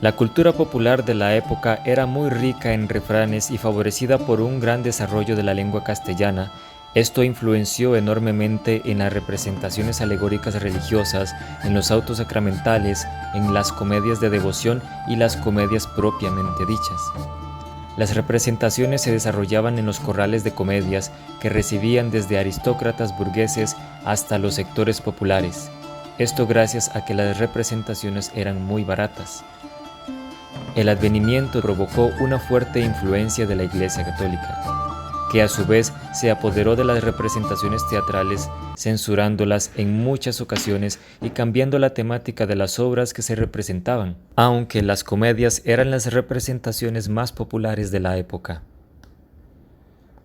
La cultura popular de la época era muy rica en refranes y favorecida por un gran desarrollo de la lengua castellana. Esto influenció enormemente en las representaciones alegóricas religiosas, en los autos sacramentales, en las comedias de devoción y las comedias propiamente dichas. Las representaciones se desarrollaban en los corrales de comedias que recibían desde aristócratas burgueses hasta los sectores populares. Esto gracias a que las representaciones eran muy baratas. El advenimiento provocó una fuerte influencia de la Iglesia Católica, que a su vez se apoderó de las representaciones teatrales, censurándolas en muchas ocasiones y cambiando la temática de las obras que se representaban, aunque las comedias eran las representaciones más populares de la época.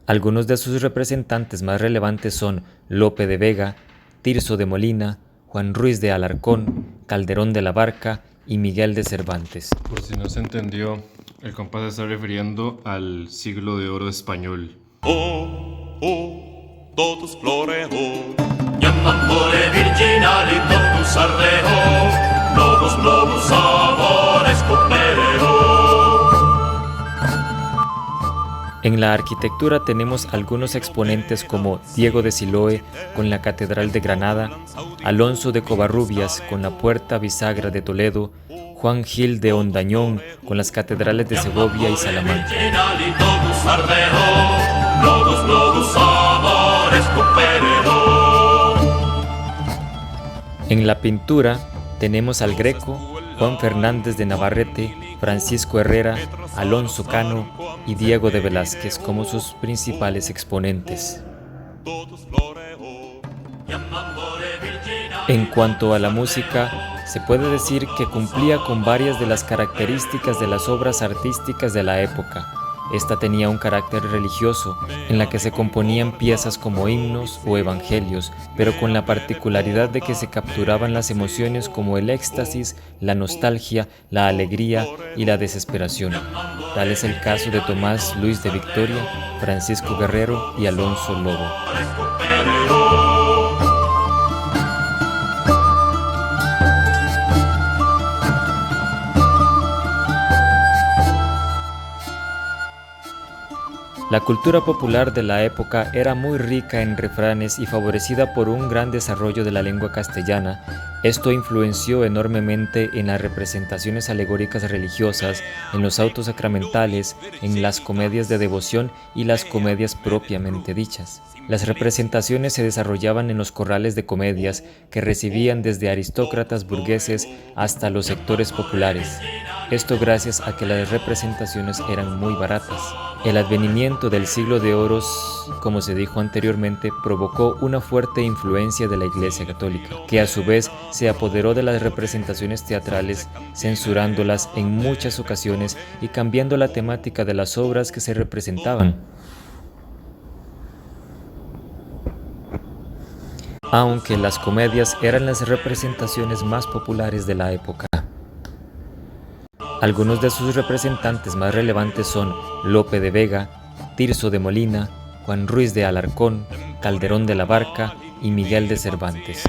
Algunos de sus representantes más relevantes son Lope de Vega, Tirso de Molina, Juan Ruiz de Alarcón, Calderón de la Barca y Miguel de Cervantes. Por si no se entendió, el compás se está refiriendo al siglo de oro español. Totus floreo, iam amore virginali totus ardeo, novus amores copereo. En la arquitectura tenemos algunos exponentes como Diego de Siloé con la Catedral de Granada, Alonso de Covarrubias con la Puerta Bisagra de Toledo, Juan Gil de Ondañón con las catedrales de Segovia y Salamanca. En la pintura tenemos al Greco, Juan Fernández de Navarrete, Francisco Herrera, Alonso Cano y Diego de Velázquez como sus principales exponentes. En cuanto a la música, se puede decir que cumplía con varias de las características de las obras artísticas de la época. Esta tenía un carácter religioso, en la que se componían piezas como himnos o evangelios, pero con la particularidad de que se capturaban las emociones como el éxtasis, la nostalgia, la alegría y la desesperación. Tal es el caso de Tomás Luis de Victoria, Francisco Guerrero y Alonso Lobo. La cultura popular de la época era muy rica en refranes y favorecida por un gran desarrollo de la lengua castellana. Esto influenció enormemente en las representaciones alegóricas religiosas, en los autos sacramentales, en las comedias de devoción y las comedias propiamente dichas. Las representaciones se desarrollaban en los corrales de comedias que recibían desde aristócratas burgueses hasta los sectores populares. Esto gracias a que las representaciones eran muy baratas. El advenimiento del siglo de oro, como se dijo anteriormente, provocó una fuerte influencia de la Iglesia Católica, que a su vez se apoderó de las representaciones teatrales, censurándolas en muchas ocasiones y cambiando la temática de las obras que se representaban. Aunque las comedias eran las representaciones más populares de la época. Algunos de sus representantes más relevantes son Lope de Vega, Tirso de Molina, Juan Ruiz de Alarcón, Calderón de la Barca y Miguel de Cervantes.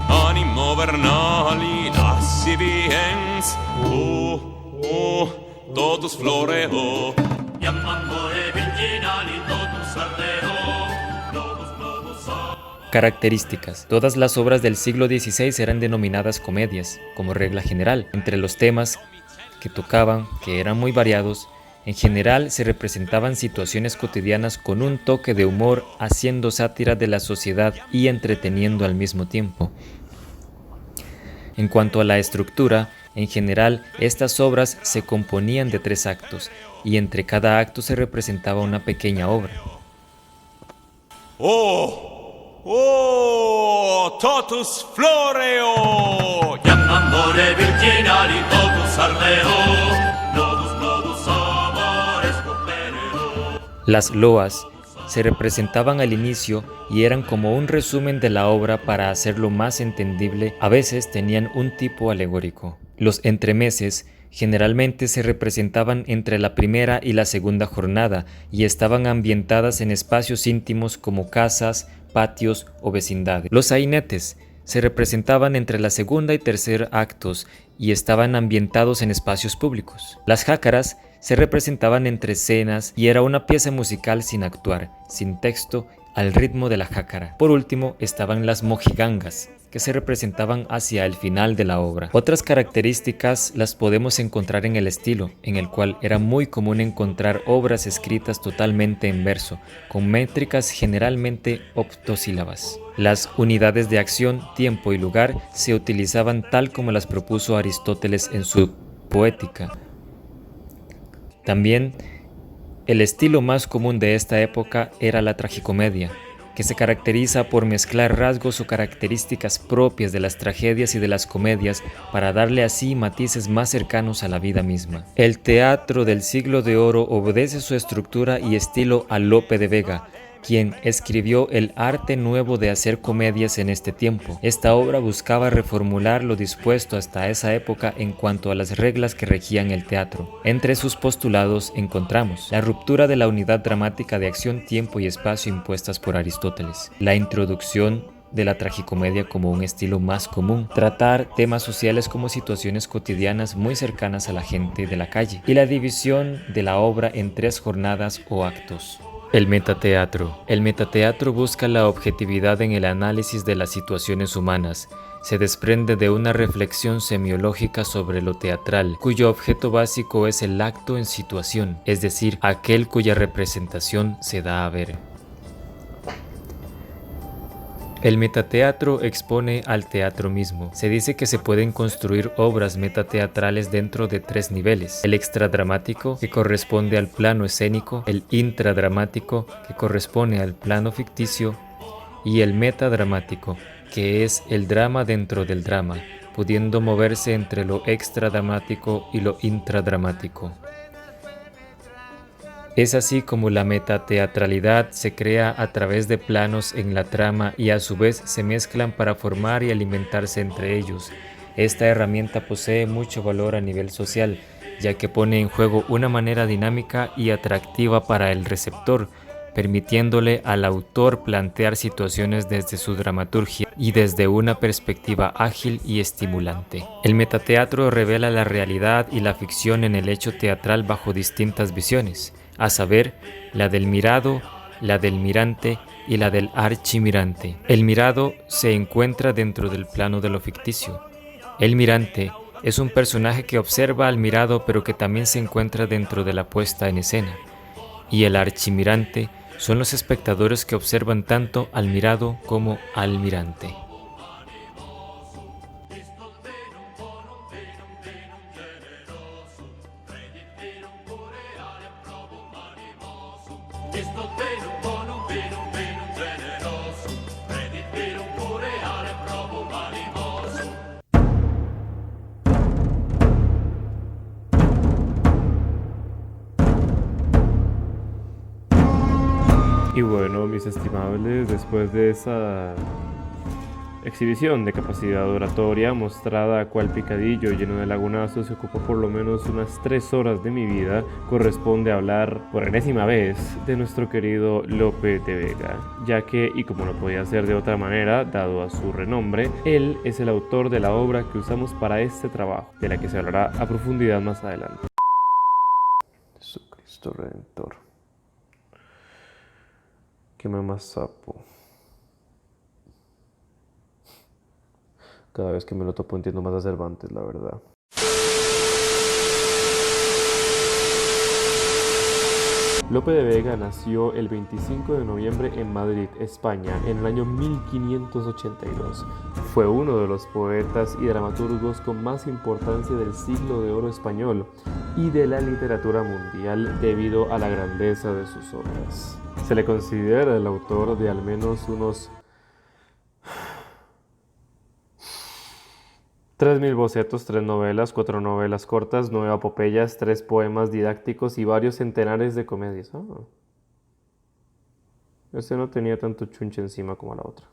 Animo vernali lasciviens, totus floreo, iam amore virginali totus ardeo. Características. Todas las obras del siglo XVI eran denominadas comedias, como regla general. Entre los temas que tocaban, que eran muy variados, en general se representaban situaciones cotidianas con un toque de humor, haciendo sátira de la sociedad y entreteniendo al mismo tiempo. En cuanto a la estructura, en general estas obras se componían de 3 actos, y entre cada acto se representaba una pequeña obra. Totus floreo, iam amore virginali totus ardeo, novus amores copereo. Las loas se representaban al inicio y eran como un resumen de la obra para hacerlo más entendible. A veces tenían un tipo alegórico. Los entremeses generalmente se representaban entre la primera y la segunda jornada y estaban ambientadas en espacios íntimos como casas, patios o vecindades. Los sainetes se representaban entre la segunda y tercer actos y estaban ambientados en espacios públicos. Las jácaras se representaban entre escenas y era una pieza musical sin actuar, sin texto, al ritmo de la jácara. Por último estaban las mojigangas, que se representaban hacia el final de la obra. Otras características las podemos encontrar en el estilo, en el cual era muy común encontrar obras escritas totalmente en verso, con métricas generalmente octosílabas. Las unidades de acción, tiempo y lugar se utilizaban tal como las propuso Aristóteles en su Poética. También, el estilo más común de esta época era la tragicomedia, que se caracteriza por mezclar rasgos o características propias de las tragedias y de las comedias para darle así matices más cercanos a la vida misma. El teatro del siglo de oro obedece su estructura y estilo a Lope de Vega, quien escribió El arte nuevo de hacer comedias en este tiempo. Esta obra buscaba reformular lo dispuesto hasta esa época en cuanto a las reglas que regían el teatro. Entre sus postulados encontramos la ruptura de la unidad dramática de acción, tiempo y espacio impuestas por Aristóteles, la introducción de la tragicomedia como un estilo más común, tratar temas sociales como situaciones cotidianas muy cercanas a la gente de la calle, y la división de la obra en 3 jornadas o actos. El metateatro. El metateatro busca la objetividad en el análisis de las situaciones humanas. Se desprende de una reflexión semiológica sobre lo teatral, cuyo objeto básico es el acto en situación, es decir, aquel cuya representación se da a ver. El metateatro expone al teatro mismo. Se dice que se pueden construir obras metateatrales dentro de 3 niveles: el extradramático, que corresponde al plano escénico; el intradramático, que corresponde al plano ficticio; y el metadramático, que es el drama dentro del drama, pudiendo moverse entre lo extradramático y lo intradramático. Es así como la metateatralidad se crea a través de planos en la trama y a su vez se mezclan para formar y alimentarse entre ellos. Esta herramienta posee mucho valor a nivel social, ya que pone en juego una manera dinámica y atractiva para el receptor, permitiéndole al autor plantear situaciones desde su dramaturgia y desde una perspectiva ágil y estimulante. El metateatro revela la realidad y la ficción en el hecho teatral bajo distintas visiones, a saber, la del mirado, la del mirante y la del archimirante. El mirado se encuentra dentro del plano de lo ficticio. El mirante es un personaje que observa al mirado pero que también se encuentra dentro de la puesta en escena. Y el archimirante son los espectadores que observan tanto al mirado como al mirante. Y bueno, mis estimables, después de esa exhibición de capacidad oratoria mostrada a cual picadillo lleno de lagunazos que ocupó por lo menos unas 3 horas de mi vida, corresponde hablar por enésima vez de nuestro querido Lope de Vega, ya que, y como no podía ser de otra manera, dado a su renombre, él es el autor de la obra que usamos para este trabajo, de la que se hablará a profundidad más adelante. Jesucristo Redentor. Qué mamá sapo. Cada vez que me lo topo entiendo más a Cervantes, la verdad. Lope de Vega nació el 25 de noviembre en Madrid, España, en el año 1582. Fue uno de los poetas y dramaturgos con más importancia del siglo de oro español y de la literatura mundial debido a la grandeza de sus obras. Se le considera el autor de al menos unos 3.000 bocetos, 3 novelas, 4 novelas cortas, 9 epopeyas, 3 poemas didácticos y varios centenares de comedias. Este no tenía tanto chunche encima como la otra.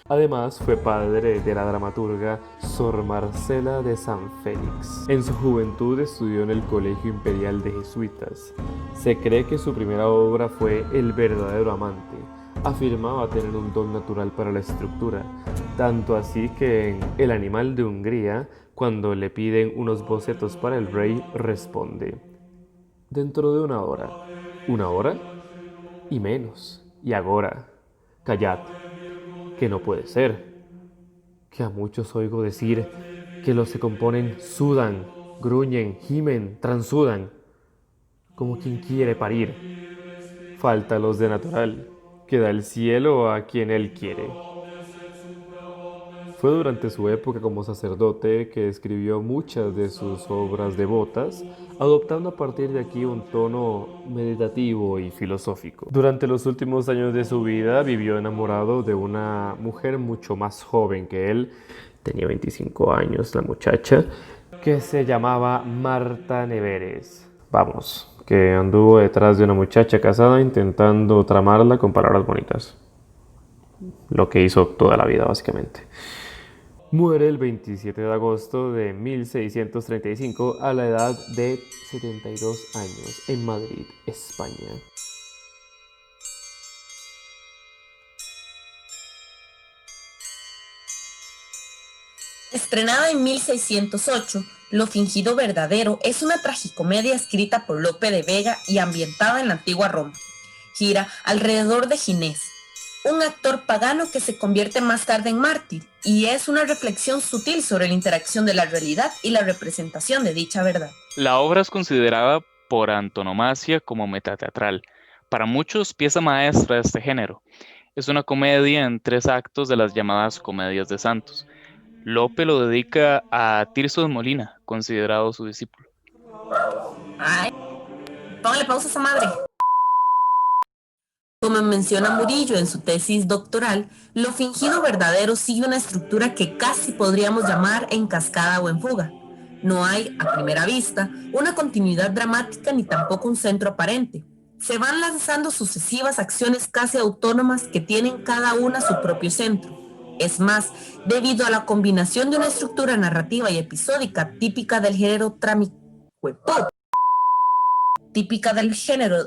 Además, fue padre de la dramaturga Sor Marcela de San Félix. En su juventud estudió en el Colegio Imperial de Jesuitas. Se cree que su primera obra fue El verdadero amante, afirmaba tener un don natural para la estructura, tanto así que en El animal de Hungría, cuando le piden unos bocetos para el rey, responde: dentro de una hora y menos, y agora, callad, que no puede ser, que a muchos oigo decir que los que componen sudan, gruñen, gimen, transudan, como quien quiere parir. Falta los de natural, que da el cielo a quien él quiere. Fue durante su época como sacerdote que escribió muchas de sus obras devotas, adoptando a partir de aquí un tono meditativo y filosófico. Durante los últimos años de su vida vivió enamorado de una mujer mucho más joven que él, tenía 25 años la muchacha, que se llamaba Marta Neveres. Vamos, que anduvo detrás de una muchacha casada intentando tramarla con palabras bonitas. Lo que hizo toda la vida, básicamente. Muere el 27 de agosto de 1635 a la edad de 72 años en Madrid, España. Estrenada en 1608, Lo fingido verdadero es una tragicomedia escrita por Lope de Vega y ambientada en la antigua Roma. Gira alrededor de Ginés, un actor pagano que se convierte más tarde en mártir, y es una reflexión sutil sobre la interacción de la realidad y la representación de dicha verdad. La obra es considerada por antonomasia como metateatral, para muchos pieza maestra de este género. Es una comedia en 3 actos de las llamadas comedias de santos. Lope lo dedica a Tirso de Molina, considerado su discípulo. Ay, póngale pausa a esa madre. Como menciona Murillo en su tesis doctoral, Lo fingido verdadero sigue una estructura que casi podríamos llamar en cascada o en fuga. No hay, a primera vista, una continuidad dramática ni tampoco un centro aparente. Se van lanzando sucesivas acciones casi autónomas que tienen cada una su propio centro. Es más, debido a la combinación de una estructura narrativa y episódica típica del género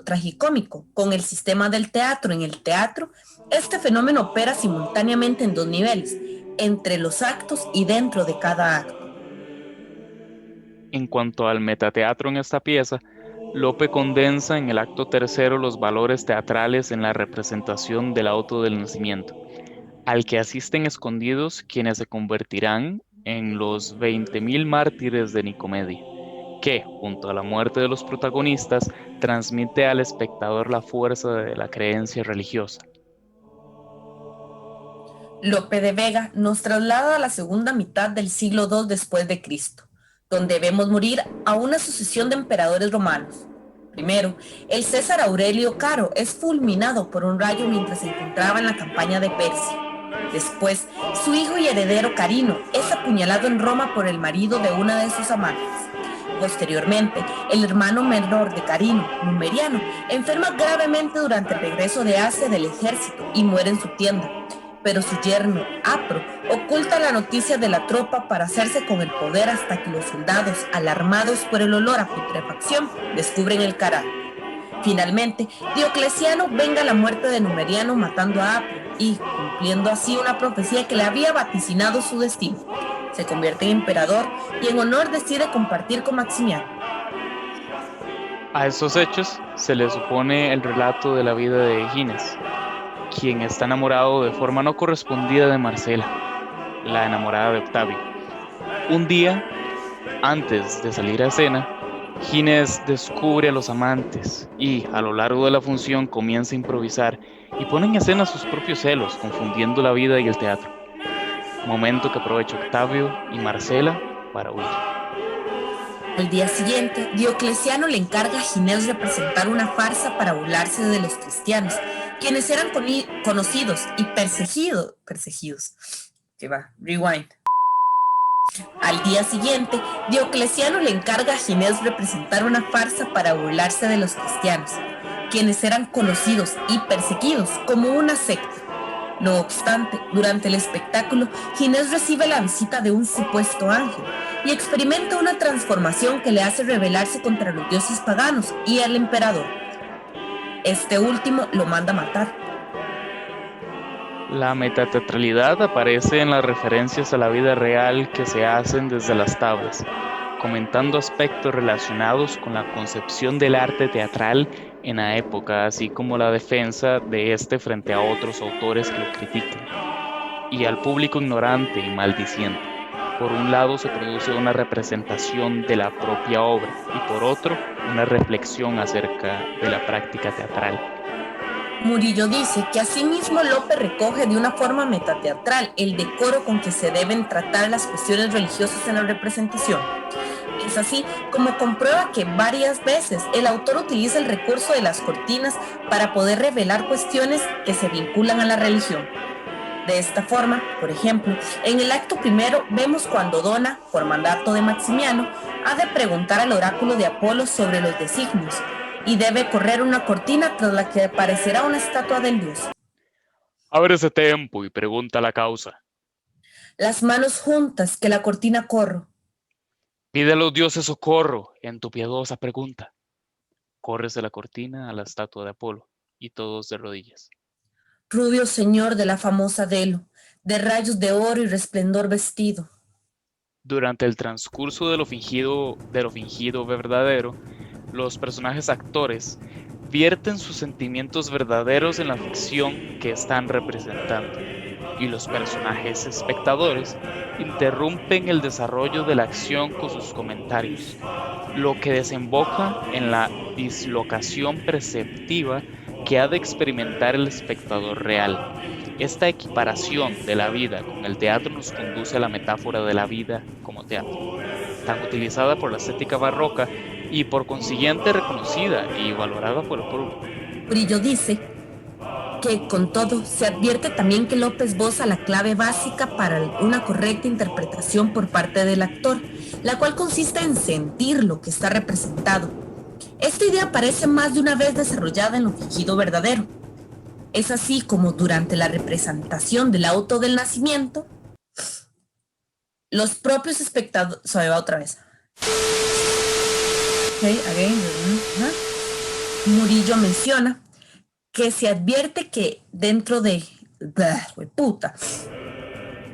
tragicómico, con el sistema del teatro en el teatro, este fenómeno opera simultáneamente en 2 niveles, entre los actos y dentro de cada acto. En cuanto al metateatro en esta pieza, Lope condensa en el acto tercero los valores teatrales en la representación del auto del nacimiento, al que asisten escondidos quienes se convertirán en los 20.000 mártires de Nicomedia, que, junto a la muerte de los protagonistas, transmite al espectador la fuerza de la creencia religiosa. Lope de Vega nos traslada a la segunda mitad del siglo II después de Cristo, donde vemos morir a una sucesión de emperadores romanos. Primero, el César Aurelio Caro es fulminado por un rayo mientras se encontraba en la campaña de Persia. Después, su hijo y heredero Carino es apuñalado en Roma por el marido de una de sus amantes. Posteriormente, el hermano menor de Carino, Numeriano, enferma gravemente durante el regreso de Asia del ejército y muere en su tienda. Pero su yerno, Apro, oculta la noticia de la tropa para hacerse con el poder hasta que los soldados, alarmados por el olor a putrefacción, descubren el cadáver. Finalmente, Diocleciano venga la muerte de Numeriano matando a Apro y, cumpliendo así una profecía que le había vaticinado su destino, se convierte en emperador y en honor decide compartir con Maximiano. A estos hechos se le supone el relato de la vida de Gines, quien está enamorado de forma no correspondida de Marcela, la enamorada de Octavio. Un día, antes de salir a escena, Gines descubre a los amantes y, a lo largo de la función, comienza a improvisar y pone en escena sus propios celos, confundiendo la vida y el teatro. Momento que aprovecha Octavio y Marcela para huir. Al día siguiente, Diocleciano le encarga a Ginés representar una farsa para burlarse de los cristianos, quienes eran conocidos y perseguidos. Que va, rewind. Al día siguiente, Diocleciano le encarga a Ginés representar una farsa para burlarse de los cristianos, quienes eran conocidos y perseguidos como una secta. No obstante, durante el espectáculo, Ginés recibe la visita de un supuesto ángel y experimenta una transformación que le hace rebelarse contra los dioses paganos y el emperador. Este último lo manda a matar. La metateatralidad aparece en las referencias a la vida real que se hacen desde las tablas, comentando aspectos relacionados con la concepción del arte teatral en la época, así como la defensa de este frente a otros autores que lo critican, y al público ignorante y maldiciente. Por un lado se produce una representación de la propia obra y por otro una reflexión acerca de la práctica teatral. Murillo dice que asimismo Lope recoge de una forma metateatral el decoro con que se deben tratar las cuestiones religiosas en la representación. Es así como comprueba que varias veces el autor utiliza el recurso de las cortinas para poder revelar cuestiones que se vinculan a la religión. De esta forma, por ejemplo, en el acto primero vemos cuando Dona, por mandato de Maximiano, ha de preguntar al oráculo de Apolo sobre los designios y debe correr una cortina tras la que aparecerá una estatua del dios. Abre ese tempo y pregunta la causa. Las manos juntas que la cortina corro. Pide a los dioses socorro en tu piadosa pregunta. Córrese la cortina a la estatua de Apolo y todos de rodillas. Rubio señor de la famosa Delo, de rayos de oro y resplendor vestido. Durante el transcurso de lo fingido verdadero, los personajes actores vierten sus sentimientos verdaderos en la ficción que están representando, y los personajes espectadores interrumpen el desarrollo de la acción con sus comentarios, lo que desemboca en la dislocación perceptiva que ha de experimentar el espectador real. Esta equiparación de la vida con el teatro nos conduce a la metáfora de la vida como teatro, tan utilizada por la estética barroca y por consiguiente reconocida y valorada por el público. Murillo dice que, con todo, se advierte también que Lope esboza la clave básica para una correcta interpretación por parte del actor, la cual consiste en sentir lo que está representado. Esta idea aparece más de una vez desarrollada en lo fingido verdadero. Es así como durante la representación del auto del nacimiento, los propios espectadores... Se va otra vez. Okay, again. Murillo menciona que se advierte que dentro de...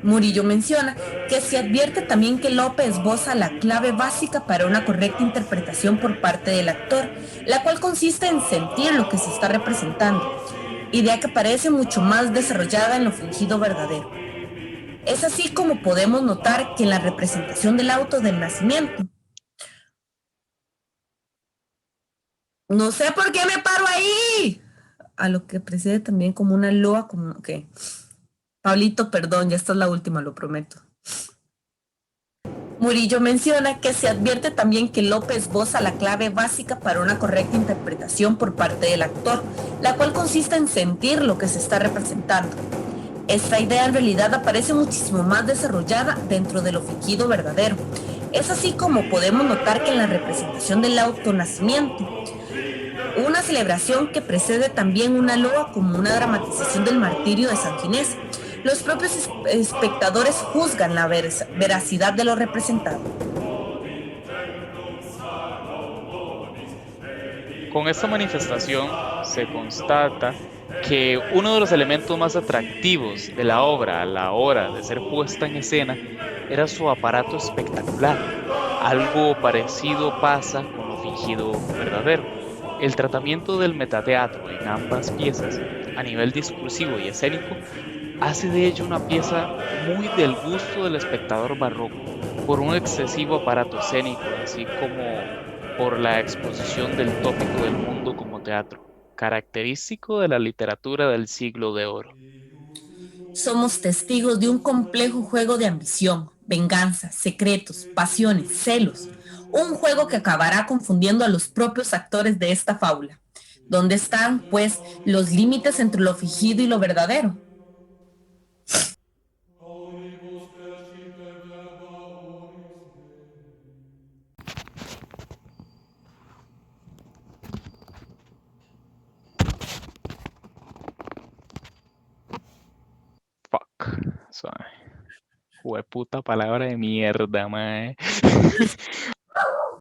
Murillo menciona que se advierte también que Lope esboza la clave básica para una correcta interpretación por parte del actor, la cual consiste en sentir lo que se está representando, idea que parece mucho más desarrollada en lo fingido verdadero. Es así como podemos notar que en la representación del auto del nacimiento, no sé por qué me paro ahí, a lo que precede también como una loa, como que... Pablito, perdón, ya esta es la última, lo prometo. Murillo menciona que se advierte también que Lope esboza la clave básica para una correcta interpretación por parte del actor, la cual consiste en sentir lo que se está representando. Esta idea en realidad aparece muchísimo más desarrollada dentro de lo fingido verdadero. Es así como podemos notar que en la representación del autonacimiento, una celebración que precede también una loa como una dramatización del martirio de San Ginés, los propios espectadores juzgan la veracidad de lo representado. Con esta manifestación se constata que uno de los elementos más atractivos de la obra a la hora de ser puesta en escena era su aparato espectacular. Algo parecido pasa con lo fingido verdadero. El tratamiento del metateatro en ambas piezas, a nivel discursivo y escénico, hace de ella una pieza muy del gusto del espectador barroco, por un excesivo aparato escénico, así como por la exposición del tópico del mundo como teatro, característico de la literatura del siglo de oro. Somos testigos de un complejo juego de ambición, venganza, secretos, pasiones, celos, un juego que acabará confundiendo a los propios actores de esta fábula. ¿Dónde están, pues, los límites entre lo fingido y lo verdadero? Fuck. Suave. Hueputa palabra de mierda, mae.